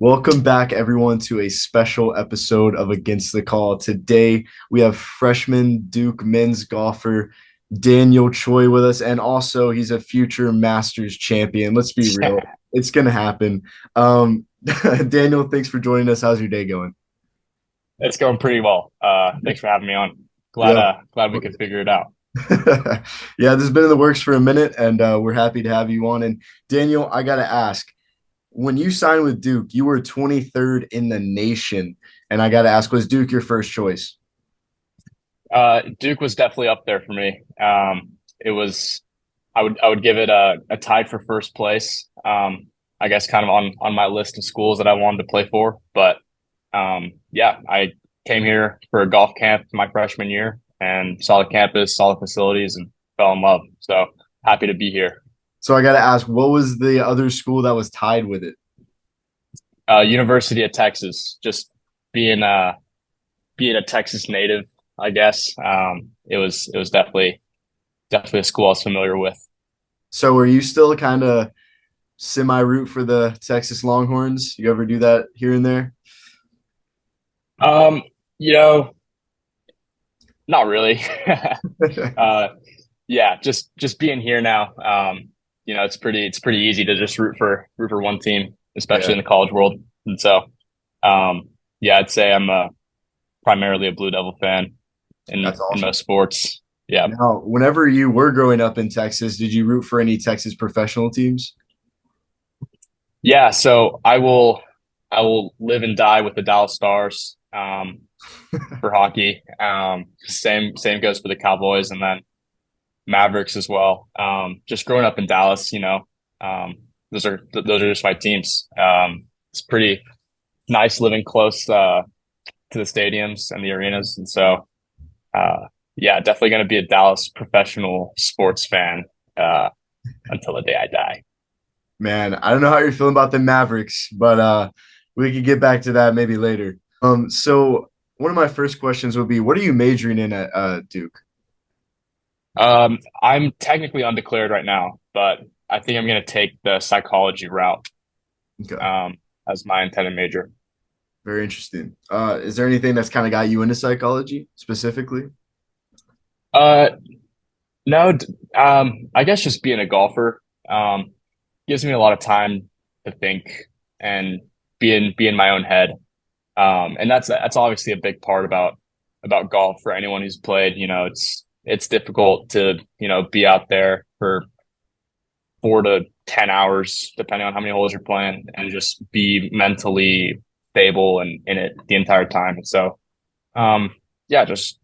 Welcome back, everyone, to a special episode of Against the Call. Today, we have freshman Duke men's golfer Daniel Choi with us, and also he's a future Masters champion. Let's be real, it's going to happen. Daniel, thanks for joining us. How's your day going? It's going pretty well. Thanks for having me on. Glad Yeah. uh glad we could figure it out. Yeah, this has been in the works for a minute, and we're happy to have you on. And Daniel, I got to ask, when you signed with Duke, you were 23rd in the nation. And I got to ask, was Duke your first choice? Duke was definitely up there for me. It was I would give it a tied for first place. I guess kind of on my list of schools that I wanted to play for. But yeah, I came here for a golf camp my freshman year and saw the campus, saw the facilities, and fell in love. So happy to be here. So I got to ask, what was the other school that was tied with it? University of Texas, just being being a Texas native, I guess. It was definitely a school I was familiar with. So are you still kind of semi root for the Texas Longhorns? You ever do that here and there? Um, you know, not really. uh, yeah, just being here now. It's pretty easy to just root for one team, especially Yeah, in the college world. And so, um, yeah, I'd say I'm primarily a Blue Devil fan that's in awesome. most sports. Yeah, Now, whenever you were growing up in Texas, did you root for any Texas professional teams? yeah. So I will live and die with the Dallas Stars. For hockey. Same goes for the Cowboys and then Mavericks as well. Just growing up in Dallas, um, those are just my teams. It's pretty nice living close to the stadiums and the arenas, and so uh, yeah, definitely going to be a Dallas professional sports fan uh, until the day I die. Man, I don't know how you're feeling about the Mavericks, but we could get back to that maybe later. So one of my first questions would be, what are you majoring in at Duke? I'm technically undeclared right now, but I think I'm going to take the psychology route Okay, um, as my intended major. very interesting. Is there anything that's kind of got you into psychology specifically? Uh, no, I guess just being a golfer gives me a lot of time to think and be in my own head. And that's obviously a big part about golf for anyone who's played. It's difficult to be out there for 4 to 10 hours, depending on how many holes you're playing, and just be mentally stable and in it the entire time. And so, yeah, just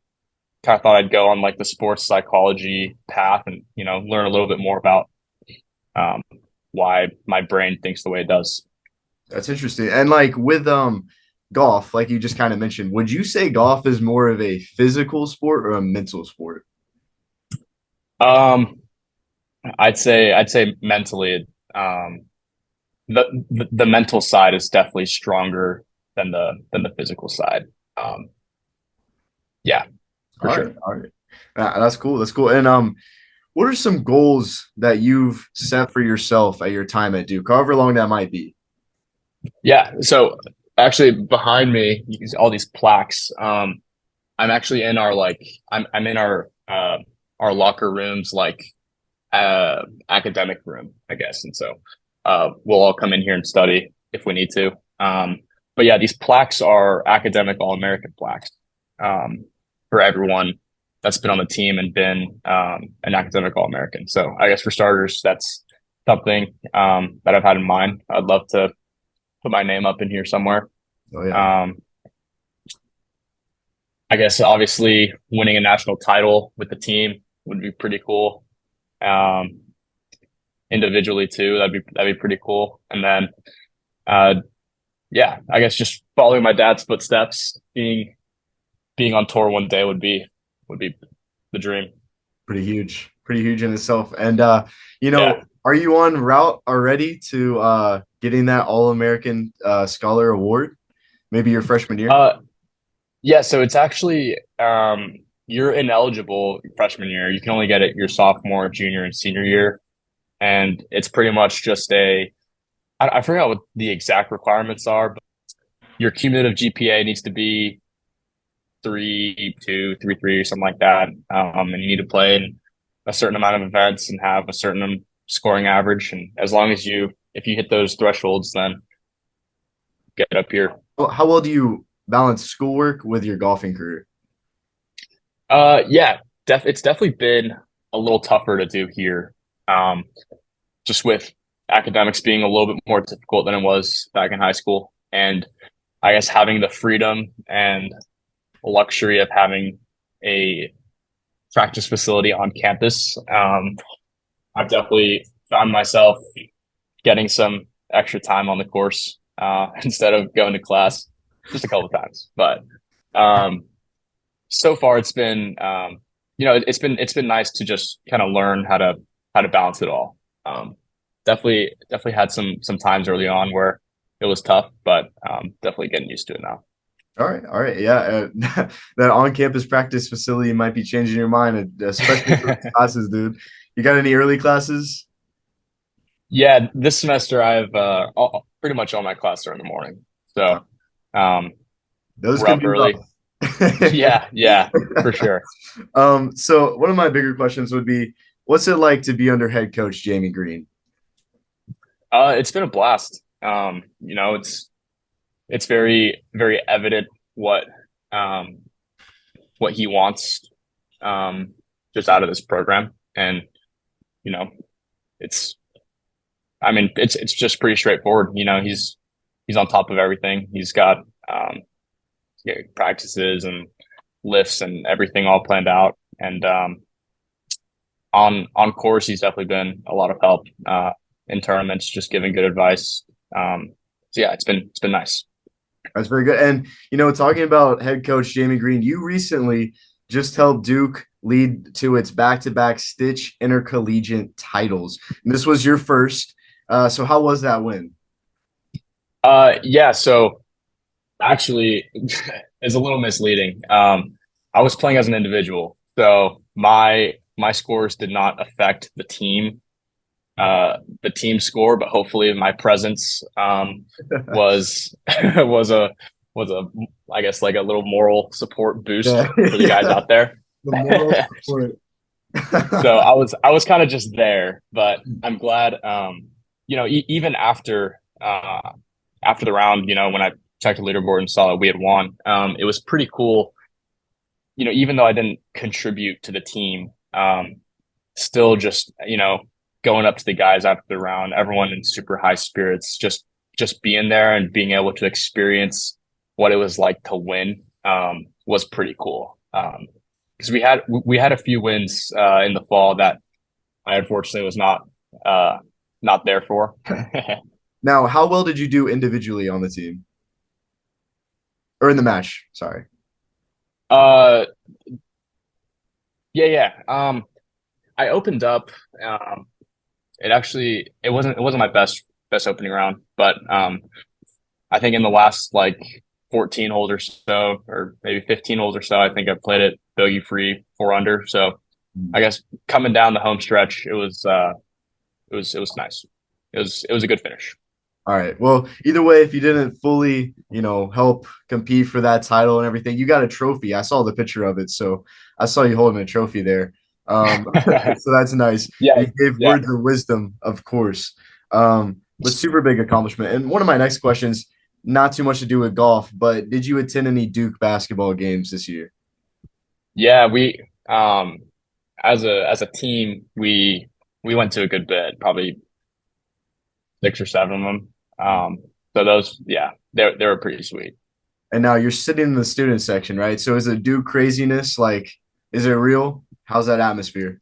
kind of thought I'd go on like the sports psychology path and learn a little bit more about um, why my brain thinks the way it does. That's interesting. And like with golf, like you just kind of mentioned, would you say golf is more of a physical sport or a mental sport? Um, I'd say mentally, the mental side is definitely stronger than the physical side. Um, yeah, for All right, sure. all right. That's cool. That's cool. And what are some goals that you've set for yourself at your time at Duke, however long that might be? Yeah. So actually, behind me, you can see all these plaques. I'm actually in our I'm in our locker rooms academic room, I guess. And so we'll all come in here and study if we need to. But yeah, these plaques are academic All-American plaques for everyone that's been on the team and been an academic All-American. So I guess for starters, that's something that I've had in mind. I'd love to put my name up in here somewhere. Oh yeah. Um, I guess obviously winning a national title with the team would be pretty cool. Um, Individually too, that'd be pretty cool. And then uh, yeah, I guess just following my dad's footsteps, being on tour one day would be the dream. Pretty huge in itself. And Yeah. are you on route already to getting that All-American Scholar Award? Maybe your freshman year? Uh, yeah. So it's actually you're ineligible freshman year. You can only get it your sophomore, junior, and senior year, and it's pretty much just a I forgot what the exact requirements are, but your cumulative GPA needs to be 3.2, 3.3, or something like that. And you need to play in a certain amount of events and have a certain scoring average. And as long as if you hit those thresholds, then get up here. Well, how well do you balance schoolwork with your golfing career? Yeah, it's definitely been a little tougher to do here. Um, just with academics being a little bit more difficult than it was back in high school. And I guess having the freedom and luxury of having a practice facility on campus, I've definitely found myself getting some extra time on the course instead of going to class just a couple of times. But um, so far, it's been it's been nice to just kind of learn how to balance it all. Um, definitely had some times early on where it was tough, but definitely getting used to it now. All right, yeah. That on-campus practice facility might be changing your mind, especially for those classes, dude. You got any early classes? Yeah, this semester I've pretty much all my classes are in the morning, so um, Those we're can up be early. rough. Yeah, yeah, for sure. So one of my bigger questions would be, what's it like to be under head coach Jamie Green? It's been a blast. It's very evident um, what he wants um, just out of this program, and you know, it's I mean it's just pretty straightforward. He's on top of everything. He's got yeah, practices and lifts and everything all planned out, and on course he's definitely been a lot of help in tournaments, just giving good advice. So yeah, it's been nice. That's very good. And talking about head coach Jamie Green, you recently just helped Duke lead to its back-to-back Stitch intercollegiate titles. And this was your first. So how was that win? Yeah, so actually is a little misleading. I was playing as an individual, so my scores did not affect the team score, but hopefully my presence was was a was a I guess like a little moral support boost Yeah, for the guys yeah. out there. The moral support. So I was kind of just there, but I'm glad. Even after the round, when I checked the leaderboard and saw that we had won, it was pretty cool. Even though I didn't contribute to the team, still just going up to the guys after the round, everyone in super high spirits, just being there and being able to experience what it was like to win was pretty cool. Because we had a few wins in the fall that I unfortunately was not there for. Now, how well did you do individually on the team or in the match? Sorry. uh, yeah, yeah. I opened up. It wasn't my best opening round, but I think in the last like 14 holes or so, or maybe 15 holes or so, I think I played it bogey free, 4 under. So I guess coming down the home stretch, it was nice. It was a good finish. All right. Well, either way, if you didn't fully, help compete for that title and everything, you got a trophy. I saw the picture of it, so I saw you holding a trophy there. So that's nice. Yeah, And you gave yeah, words of wisdom, of course. But super big accomplishment. And one of my next questions, not too much to do with golf, but did you attend any Duke basketball games this year? yeah. We as a team, we went to a good bit, probably 6 or 7 of them. So those, yeah, they were pretty sweet. And now you're sitting in the student section, right? So is it Duke craziness? Like, is it real? How's that atmosphere?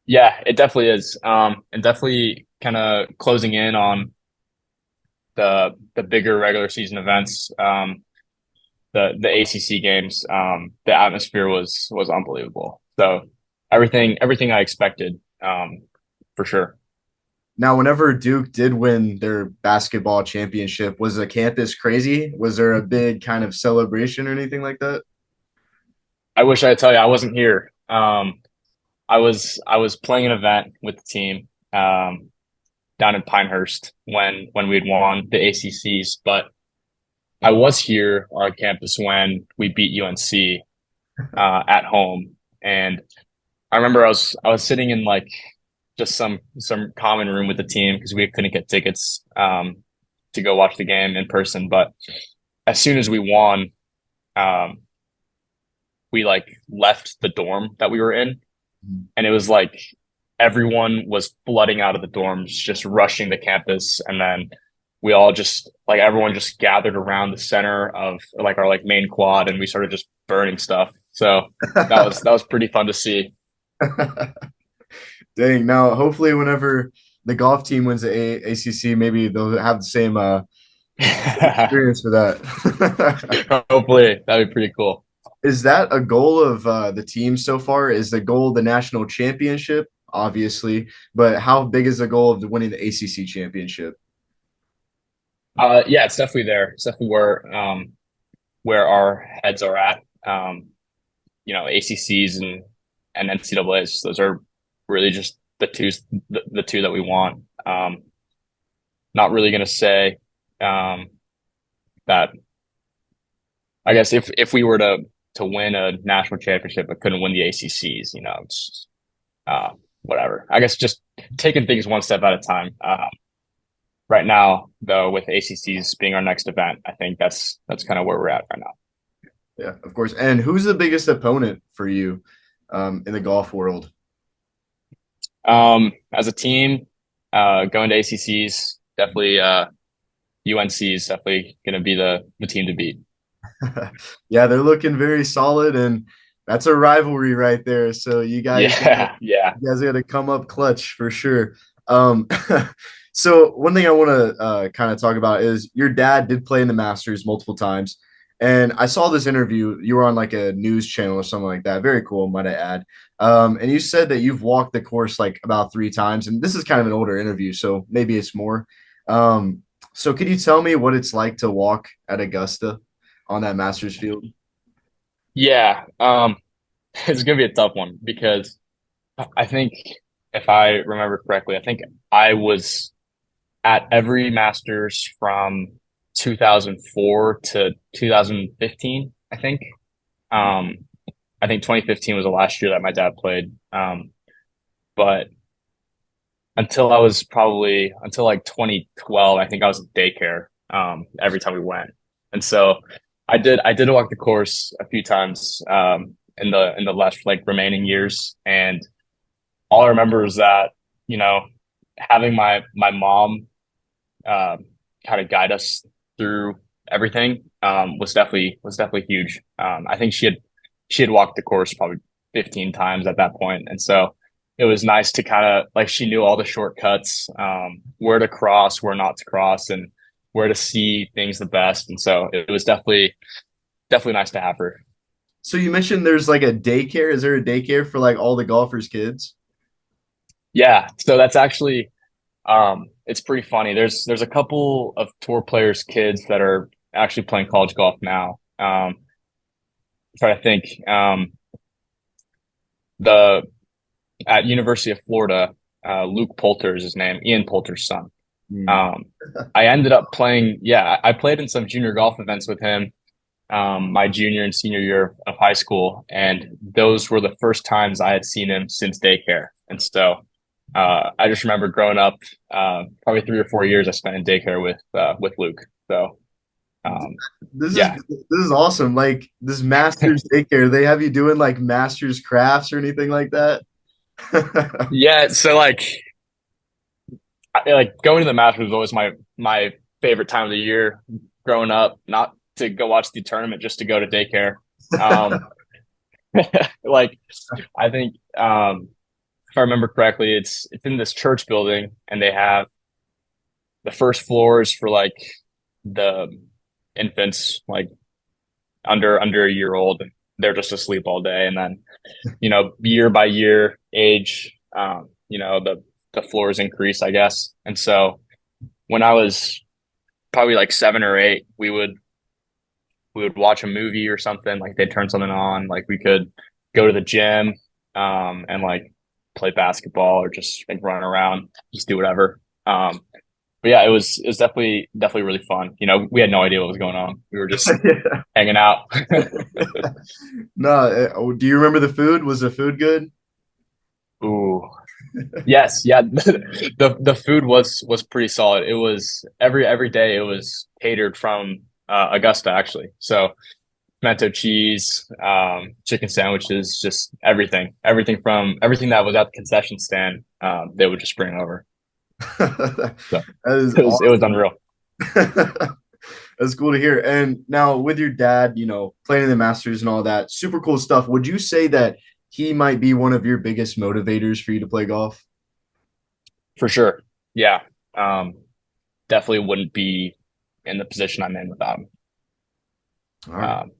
Yeah, it definitely is. And definitely kind of closing in on the bigger regular season events. The ACC games. The atmosphere was unbelievable. So everything I expected, for sure. Now, whenever Duke did win their basketball championship, was the campus crazy? Was there a big kind of celebration or anything like that? I wish I could tell you I wasn't here. I was playing an event with the team. down in Pinehurst when we'd won the ACCs, but I was here on campus when we beat UNC at home, and I remember I was sitting in like just some common room with the team because we couldn't get tickets to go watch the game in person. But as soon as we won, um, we like left the dorm that we were in, and it was like everyone was flooding out of the dorms, just rushing the campus, and then we all just like everyone just gathered around the center of like our like main quad, and we started just burning stuff. So that was pretty fun to see. Dang. Now, hopefully, whenever the golf team wins the ACC, maybe they'll have the same experience for that. Hopefully, that'd be pretty cool. Is that a goal of the team so far? Is the goal the national championship? Obviously, but how big is the goal of winning the ACC championship? Yeah, it's definitely there. It's definitely where our heads are at. ACCs and NCAAs. Those are really just the two that we want. Not really going to say um, that. I guess if we were to win a national championship but couldn't win the ACCs, it's whatever. I guess just taking things one step at a time. Right now, though, with ACCs being our next event, I think that's kind of where we're at right now. Yeah, of course. And who's the biggest opponent for you in the golf world? As a team, going to ACCs, definitely UNC is definitely going to be the team to beat. Yeah, they're looking very solid, and that's a rivalry right there. So Yeah, yeah. you guys got to come up clutch for sure. Um, so one thing I want to kind of talk about is your dad did play in the Masters multiple times, and I saw this interview. You were on like a news channel or something like that. Very cool, might I add. And you said that you've walked the course like about 3 times, and this is kind of an older interview, so maybe it's more. Um, so could you tell me what it's like to walk at Augusta on that Masters field? Yeah, it's gonna be a tough one because I think if I remember correctly, I think I was at every Masters from 2004 to 2015, I think. Um, I think 2015 was the last year that my dad played. But until like 2012, I think I was at daycare every time we went. And so I did walk the course a few times in the last like remaining years. And all I remember is that, you know, having my mom kind of guide us through everything was definitely huge. I think she had walked the course probably 15 times at that point, and so it was nice to kind of like she knew all the shortcuts, where to cross, where not to cross, and where to see things the best. And so it was definitely nice to have her. So you mentioned there's like a daycare. Is there a daycare for like all the golfers' kids? Yeah, so that's actually it's pretty funny. There's a couple of tour players' kids that are actually playing college golf now. Trying to think. The At University of Florida, Luke Poulter is his name, Ian Poulter's son. Hmm. Um, I ended up playing. Yeah, I played in some junior golf events with him, my junior and senior year of high school, and those were the first times I had seen him since daycare. And so I just remember growing up, probably 3 or 4 years I spent in daycare with Luke. So This is yeah, this is awesome. Like this Masters daycare, they have you doing like Masters crafts or anything like that? yeah. So like going to the Masters was always my favorite time of the year growing up. Not to go watch the tournament, just to go to daycare. Um, like I think if I remember correctly, it's in this church building, and they have the first floors for like the infants, like under a year old. They're just asleep all day, and then year by year age, the floors increase, I guess. And so when I was probably like 7 or 8, we would watch a movie or something. Like they'd turn something on. Like we could go to the gym, and like play basketball or just like run around, just do whatever. But yeah, it was definitely really fun. We had no idea what was going on. We were just Yeah. hanging out. No, do you remember the food? Was the food good? Ooh, yes, yeah. The food was pretty solid. It was every day. It was catered from Augusta actually. So pimento cheese, chicken sandwiches, just everything that was at the concession stand. They would just bring over. So That is it was awesome. unreal. That's cool to hear. And now with your dad, playing in the Masters and all that, super cool stuff. Would you say that he might be one of your biggest motivators for you to play golf? For sure. Yeah. Um, Definitely wouldn't be in the position I'm in without him. All right. Um,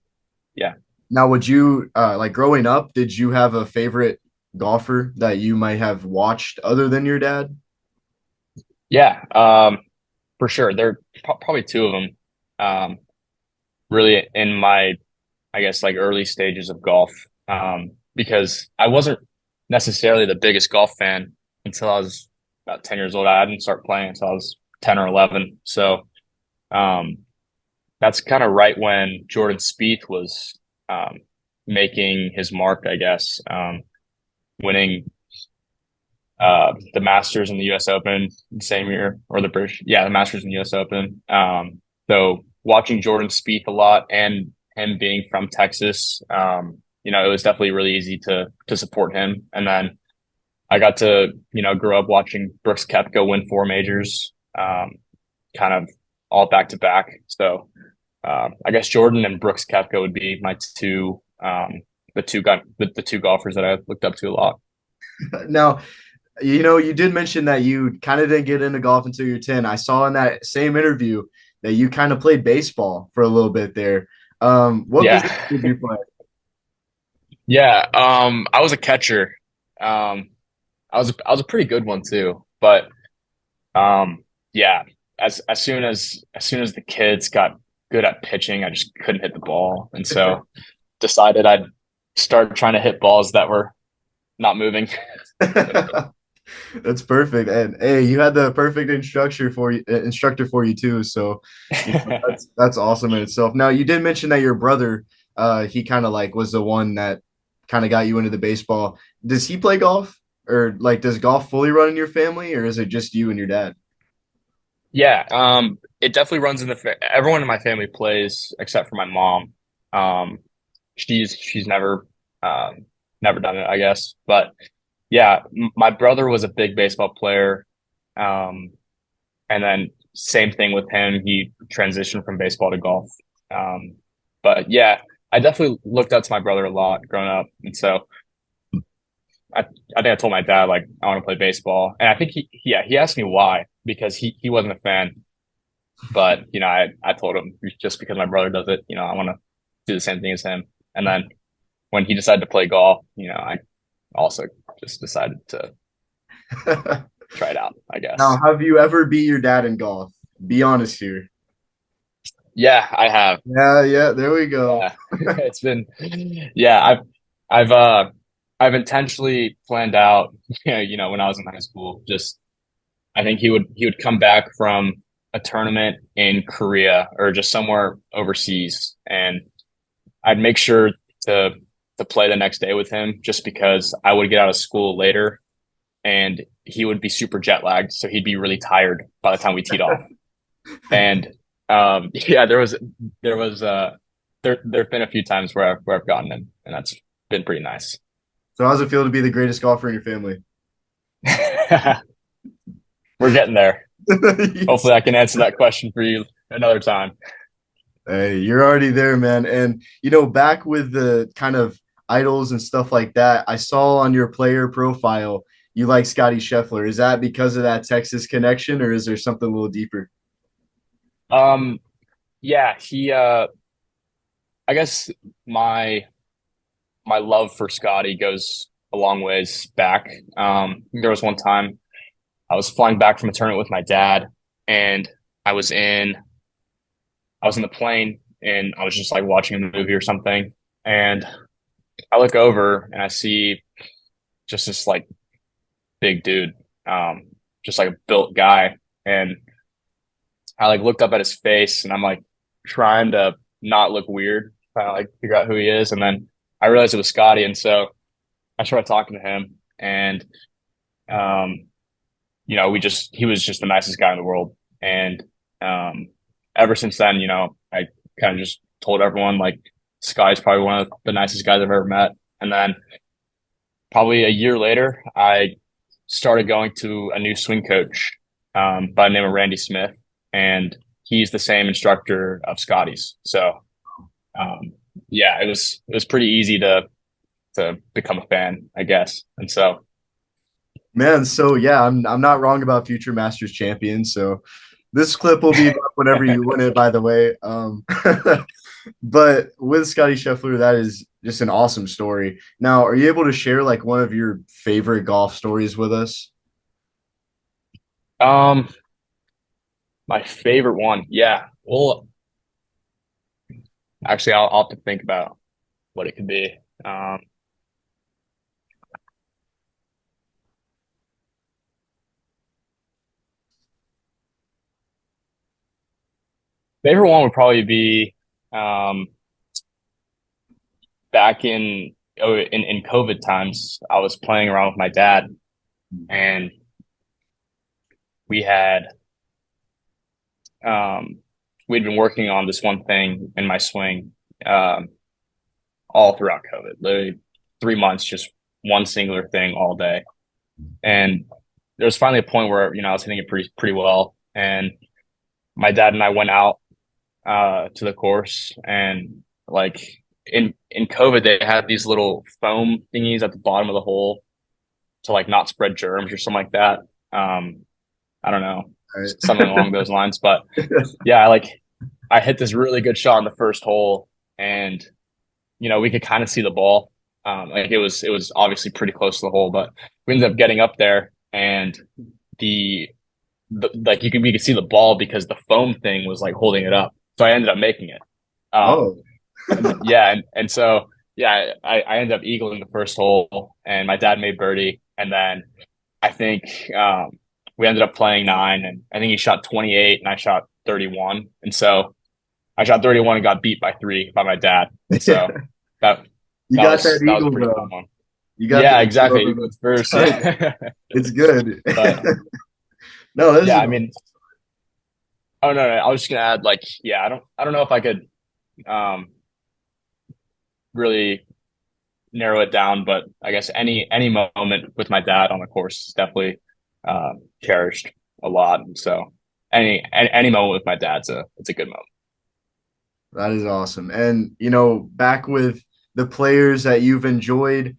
yeah. Now, would you like growing up, did you have a favorite golfer that you might have watched other than your dad? Yeah. For sure. There are probably two of them. Really in my, I guess, like early stages of golf. Because I wasn't necessarily the biggest golf fan until I was about 10 years old. I didn't start playing until I was 10 or 11. So, um, that's kind of right when Jordan Spieth was um, making his mark, I guess, winning the Masters and the U.S. Open the same year, or the British, yeah, the Masters and U.S. Open. So watching Jordan Spieth a lot and him being from Texas, it was definitely really easy to support him. And then I got to grow up watching Brooks Koepka win four majors, kind of all back to back. So I guess Jordan and Brooks Koepka would be my two the two golfers that I looked up to a lot. Now, you did mention that you kind of didn't get into golf until you're 10. I saw in that same interview that you kind of played baseball for a little bit there. What Yeah, position did you play? yeah. I was a catcher. Um, I was a pretty good one too, but yeah. As soon as the kids got good at pitching, I just couldn't hit the ball, and so decided I'd start trying to hit balls that were not moving. That's perfect. And hey, you had the perfect instructor for you too. So, that's awesome in itself. Now, you did mention that your brother, he kind of like was the one that kind of got you into the baseball. Does he play golf, or like does golf fully run in your family, or is it just you and your dad? Yeah, it definitely runs in everyone in my family plays except for my mom. Um, she's never done it, I guess. But yeah, my brother was a big baseball player. Um, and then same thing with him. He transitioned from baseball to golf. Um, but yeah, I definitely looked up to my brother a lot growing up. And so I think I told my dad like I want to play baseball. And I think he asked me why because he wasn't a fan. But I told him just because my brother does it, I want to do the same thing as him. And then when he decided to play golf, I also just decided to try it out, I Now, guess. have you ever beat your dad in golf? Be honest here. Yeah, I have. Yeah, yeah, there we go. Yeah. It's been yeah, I've uh I've intentionally planned out, when I was in high school, just I think he would come back from a tournament in Korea or just somewhere overseas and I'd make sure to to play the next day with him just because I would get out of school later and he would be super jet lagged, so he'd be really tired by the time we teed off. And yeah, there was there've been a few times where I've gotten him, and that's been pretty nice. So, how's it feel to be the greatest golfer in your family? We're getting there. Hopefully, I can answer that question for you another time. Hey, you're already there, man. And back with the kind of idols and stuff like that, I saw on your player profile you like Scotty Scheffler. Is that because of that Texas connection, or is there something a little deeper? Um, yeah, I guess my my love for Scotty goes a long ways back. There was one time I was flying back from a tournament with my dad, and I was in I was in the plane, and I was just like watching a movie or something, and I look over and I see just this like big dude, um, just like a built guy. And I like looked up at his face and I'm like trying to not look weird, trying to like figure out who he is. And then I realized it was Scotty. And so I started talking to him and, um, he was just the nicest guy in the world. And, um, ever since then, I kind of just told everyone like Scotty's probably one of the nicest guys I've ever met. And then probably a year later, I started going to a new swing coach by the name of Randy Smith, and he's the same instructor of Scotty's. So um, yeah, it was pretty easy to become a fan, I guess. And so Man, so yeah, I'm not wrong about future Masters champion. So this clip will be up whenever you win it, by the way. But with Scotty Scheffler, that is just an awesome story. Now, are you able to share like one of your favorite golf stories with us? um, my favorite one, yeah. Well, actually, I'll have to think about what it could be. Um, Favorite one would probably be um, back in COVID times. I was playing around with my dad, and we had um, we'd been working on this one thing in my swing um, all throughout COVID. Literally 3 months, just one singular thing all day. And there was finally a point where I was hitting it pretty well, and my dad and I went out to the course, and like in COVID, they had these little foam thingies at the bottom of the hole to like not spread germs or something like that. I don't know, All something along right. those lines. But yeah, I hit this really good shot in the first hole, and we could kind of see the ball. Like it was obviously pretty close to the hole, but we ended up getting up there, and the, like we could see the ball because the foam thing was like holding it up. So I ended up making it. Um, Oh, and so yeah, I ended up eagling the first hole, and my dad made birdie, and then I think we ended up playing nine, and I think he shot 28, and I shot 31, and so I shot 31 and got beat by three by my dad, and yeah. so that You that got was that that was a eagle pretty fun though. one. You got the Yeah, eagle exactly. over Eagle the with first, target. yeah. It's good. But No, this yeah, is I mean, oh no, I was just gonna add like, yeah, I don't know if I could um really narrow it down, but I guess any moment with my dad on the course is definitely cherished a lot. And so any moment with my dad's it's a good moment. that is awesome. And back with the players that you've enjoyed,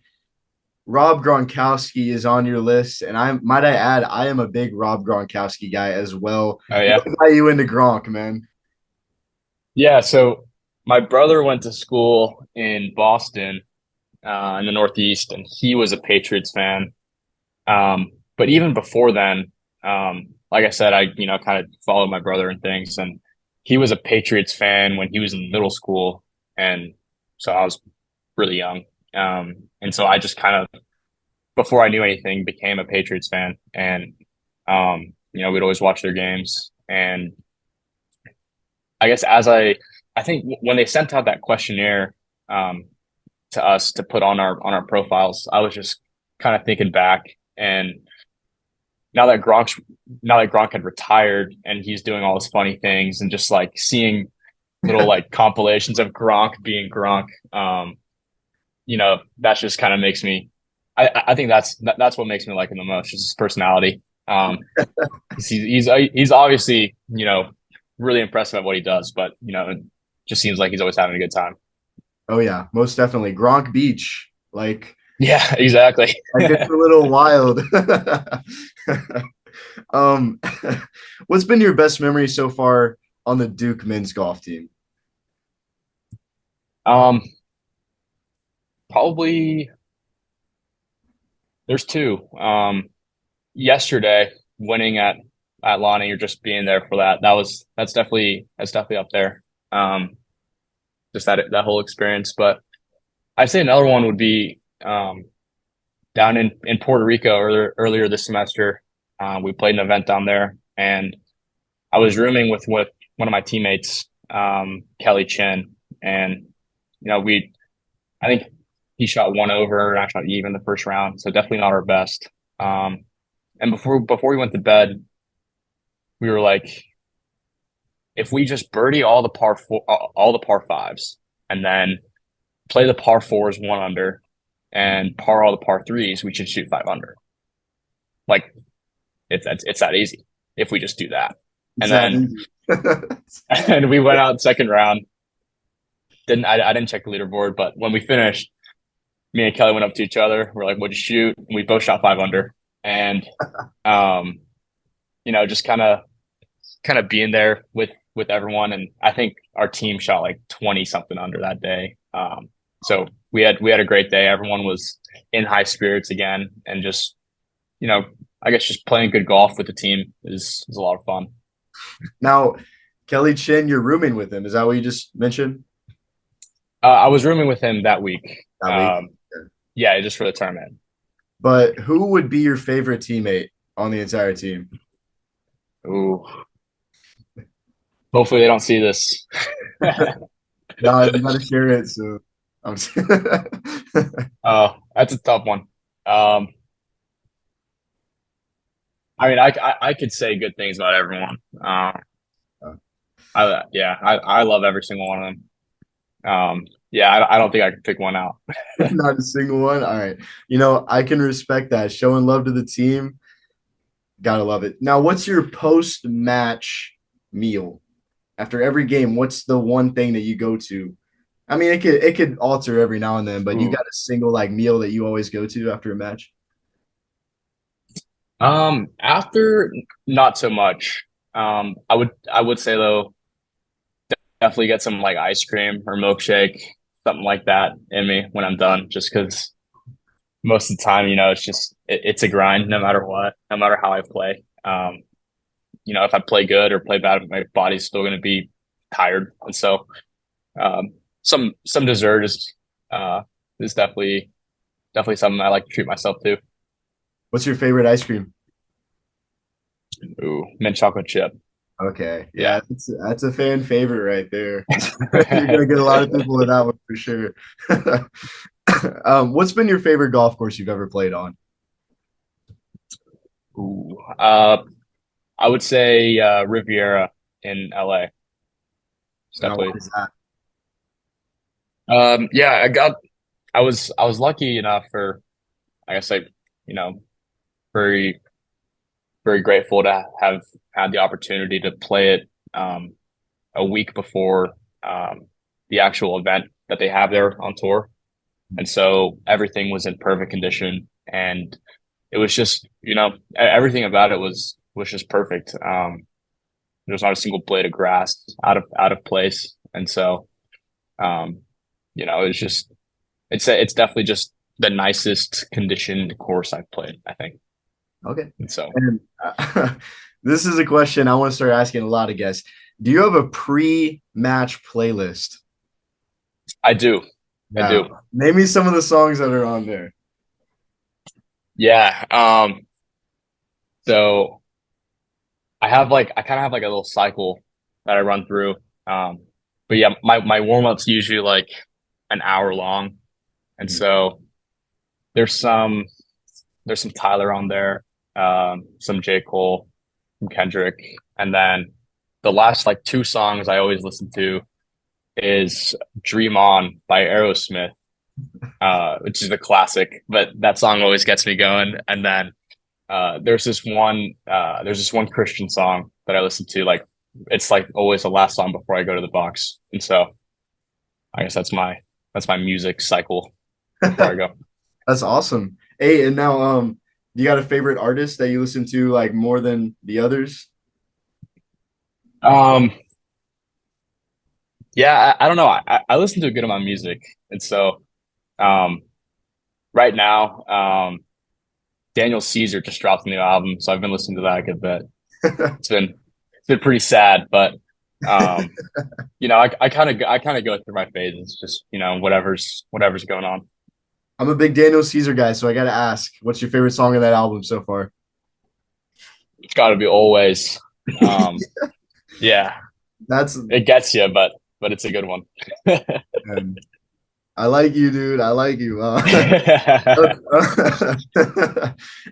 Rob Gronkowski is on your list, and I add, I am a big Rob Gronkowski guy as well. Oh yeah. What got you into Gronk, man? Yeah, so my brother went to school in Boston, in the Northeast, and he was a Patriots fan. But even before then, like I said, I kind of followed my brother and things, and he was a Patriots fan when he was in middle school, and so I was really young, and so I just kind of before I knew anything became a Patriots fan, and we'd always watch their games, and I guess I think when they sent out that questionnaire um, to us to put on our profiles, I was just kind of thinking back, and now that Gronk had retired and he's doing all his funny things, and just like seeing little like compilations of Gronk being Gronk, that just kind of makes me. I think that's what makes me like him the most, is his personality. He's obviously really impressive at what he does, but it just seems like he's always having a good time. Oh yeah, most definitely. Gronk Beach. Yeah, exactly. Like it's a little wild. um what's been your best memory so far on the Duke men's golf team? um, Probably there's two. Yesterday winning at Lonnie, or just being there for that. That's definitely up there. Um, just that whole experience. But I'd say another one would be down in Puerto Rico earlier this semester. We played an event down there, and I was rooming with one of my teammates, Kelly Chin, and we I think he shot one over and I shot even the first round, so definitely not our best. Um, and before we went to bed, we were like, if we just birdie all the par fives, and then play the par fours one under, and par all the par threes, we should shoot 5 under. Like it's that easy if we just do that. It's And that then easy. and we went out second round. I didn't check the leaderboard, but when we finished, me and Kelly went up to each other. We're like, "What'd you shoot?" And we both shot 5 under, and um, just kind of being there with everyone. And I think our team shot like 20 something under that day. So we had a great day. Everyone was in high spirits again, and just you know, I guess just playing good golf with the team is a lot of fun. Now, Kelly Chin, you're rooming with him. Is that what you just mentioned? I was rooming with him that week. That week. Yeah, just for the tournament. But who would be your favorite teammate on the entire team? Ooh, hopefully they don't see this. No, you gotta share it. So I'm Oh, that's a tough one. Um, I mean, I could say good things about everyone. I love every single one of them. Yeah, I don't think I could pick one out. not a single one. All right. I can respect that. Showing love to the team. Gotta love it. Now, what's your post-match meal? After every game, what's the one thing that you go to? I mean, it could alter every now and then, but you Ooh. got a single like meal that you always go to after a match? After not so much. I would say though, definitely get some like ice cream or milkshake, something like that in me when I'm done, just because most of the time, it's a grind no matter what, no matter how I play. If I play good or play bad, my body's still going to be tired, and so some dessert is definitely something I like to treat myself to. What's your favorite ice cream? Ooh, mint chocolate chip. Okay. Yeah. Yeah, that's a fan favorite right there. You're gonna get a lot of people with that one for sure. What's been your favorite golf course you've ever played on? Ooh. I would say Riviera in LA. It's Now, why definitely. is that? Yeah, I was lucky enough for, I guess, like, you know, very very grateful to have had the opportunity to play it a week before the actual event that they have there on tour. And so everything was in perfect condition, and it was just, everything about it was just perfect. There was not a single blade of grass out of place, and so um, it's just it's definitely just the nicest conditioned course I've played, I think. Okay. And so And this is a question I want to start asking a lot of guests. Do you have a pre-match playlist? I do, I do. Now, name me some of the songs that are on there. Yeah. So I kind of have like a little cycle that I run through. Um, but yeah, my warm-up's usually like an hour long. And Mhm. so there's some there's some Tyler on there, some J. Cole, some Kendrick, and then the last like two songs I always listen to is Dream On by Aerosmith, which is a classic, but that song always gets me going. And then there's this one Christian song that I listen to, like it's like always the last song before I go to the box. And so I guess that's my music cycle before I go. That's awesome. Hey, and now you got a favorite artist that you listen to like more than the others? Um, yeah, I don't know. I listen to a good amount of music, and so um, right now, Daniel Caesar just dropped a new album, so I've been listening to that a good bit. It's been pretty sad, but um, I kind of go through my phases, just whatever's going on. I'm a big Daniel Caesar guy, so I got to ask, what's your favorite song of that album so far? It's got to be always. Um, yeah, That's it gets you, but it's a good one. man, I like you, dude. I like you.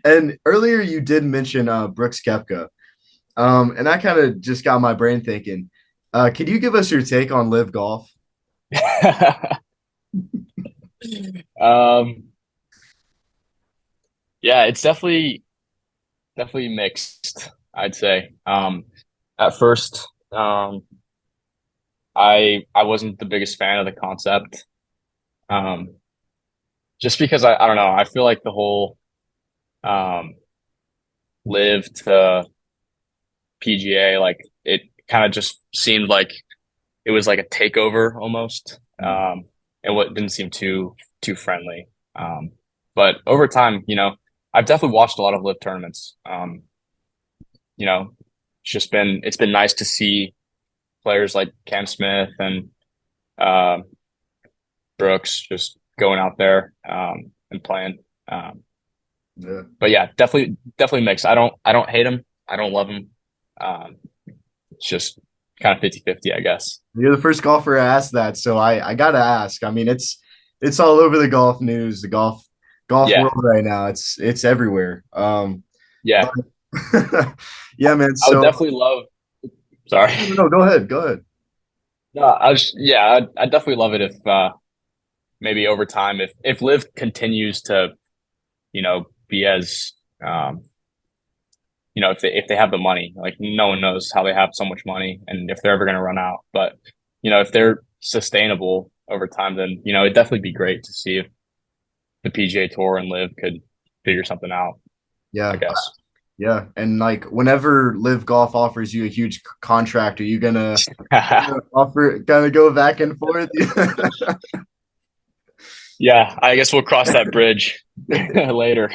And earlier you did mention Brooks Koepka. And that kind of just got my brain thinking. Could you give us your take on live golf? um, yeah, it's definitely mixed, I'd say. At first, I wasn't the biggest fan of the concept. Um, just because I don't know, I feel like the whole um live to PGA, like it kind of just seemed like it was like a takeover almost. And what didn't seem too friendly. But over time, I've definitely watched a lot of live tournaments. You know, it's been nice to see players like Cam Smith and uh, Brooks just going out there and playing. Um, Yeah. but yeah, definitely mixed. I don't hate him. I don't love him. Um, it's just kind of 50-50, I guess. You're the first golfer I asked that, so I gotta ask. I mean, it's all over the golf news, the golf Yeah, world right now. It's everywhere. yeah. But yeah, man. I would So definitely love. Sorry. no, go ahead, go ahead. No, I definitely love it if maybe over time, if Liv continues to be as um, if they have the money, like no one knows how they have so much money and if they're ever going to run out. But if they're sustainable over time, then it'd definitely be great to see if the PGA Tour and Liv could figure something out. I Yeah, guess. yeah. And like whenever Live Golf offers you a huge contract, are you gonna offer gonna go back and forth? Yeah, I guess we'll cross that bridge later.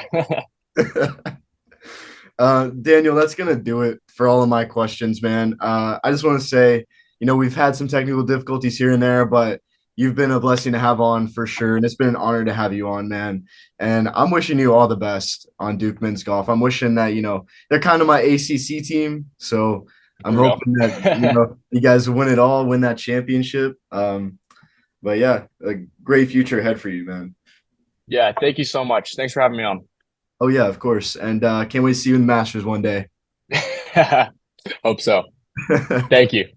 Daniel, that's gonna do it for all of my questions, man. I just want to say, we've had some technical difficulties here and there, but you've been a blessing to have on for sure, and it's been an honor to have you on, man. And I'm wishing you all the best on Duke Men's Golf. I'm wishing that they're kind of my ACC team, so I'm There we hoping that go. you guys win it all, win that championship. But yeah, a great future ahead for you, man. Yeah, thank you so much. Thanks for having me on. Oh yeah, of course, and can't wait to see you in the Masters one day. Hope so. Thank you.